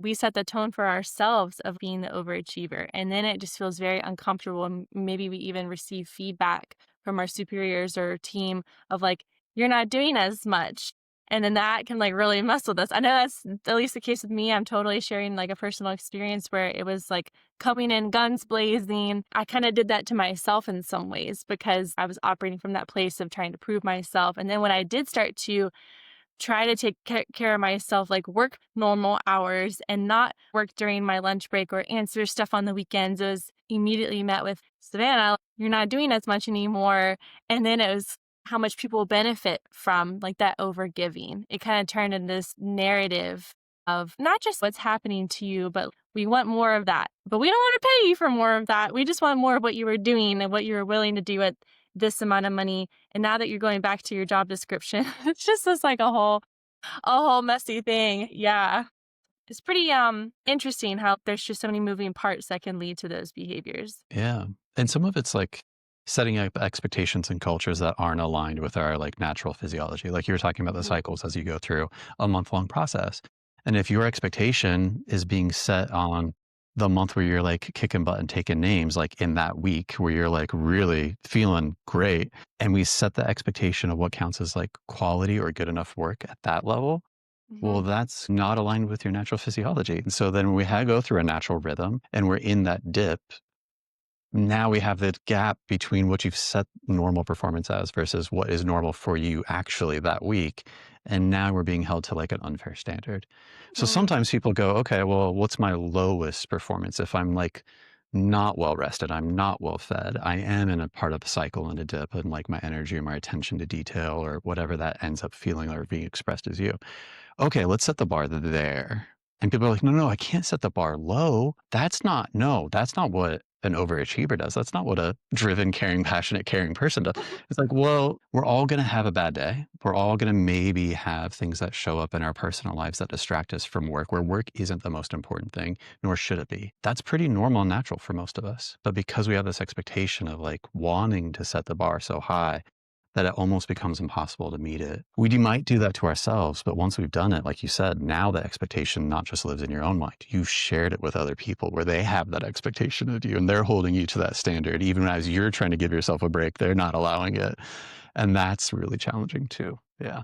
we set the tone for ourselves of being the overachiever. And then it just feels very uncomfortable. And maybe we even receive feedback from our superiors or team of like, you're not doing as much. And then that can like really mess with us. I know that's at least the case with me. I'm totally sharing like a personal experience where it was like coming in guns blazing. I kind of did that to myself in some ways because I was operating from that place of trying to prove myself. And then when I did start to try to take care of myself, like work normal hours and not work during my lunch break or answer stuff on the weekends, it was immediately met with, Savannah, you're not doing as much anymore. And then it was how much people benefit from like that over giving. It kind of turned into this narrative of not just what's happening to you, but we want more of that. But we don't want to pay you for more of that. We just want more of what you were doing and what you were willing to do at this amount of money. And now that you're going back to your job description, it's just this like a whole messy thing. Yeah. It's pretty interesting how there's just so many moving parts that can lead to those behaviors. Yeah. And some of it's like setting up expectations and cultures that aren't aligned with our like natural physiology. Like you were talking about the Mhm. cycles as you go through a month-long process. And if your expectation is being set on the month where you're like kicking butt and taking names, like in that week where you're like really feeling great, and we set the expectation of what counts as like quality or good enough work at that level, well, Mhm. that's not aligned with your natural physiology. And so then go through a natural rhythm and we're in that dip. Now we have the gap between what you've set normal performance as versus what is normal for you actually that week. And now we're being held to like an unfair standard. So Mm. sometimes people go, okay, well, what's my lowest performance if I'm like not well rested, I'm not well fed, I am in a part of a cycle and a dip, and like my energy or my attention to detail or whatever that ends up feeling or being expressed as you. Okay, let's set the bar there. And people are like, no, no, I can't set the bar low. No, that's not what an overachiever does. That's not what a driven, caring, passionate, caring person does. It's like, well, we're all going to have a bad day. We're all going to maybe have things that show up in our personal lives that distract us from work, where work isn't the most important thing, nor should it be. That's pretty normal and natural for most of us. But because we have this expectation of like wanting to set the bar so high, that it almost becomes impossible to meet it. Might do that to ourselves, but once we've done it, like you said, now the expectation not just lives in your own mind. You've shared it with other people where they have that expectation of you and they're holding you to that standard. Even as you're trying to give yourself a break, they're not allowing it. And that's really challenging too. Yeah.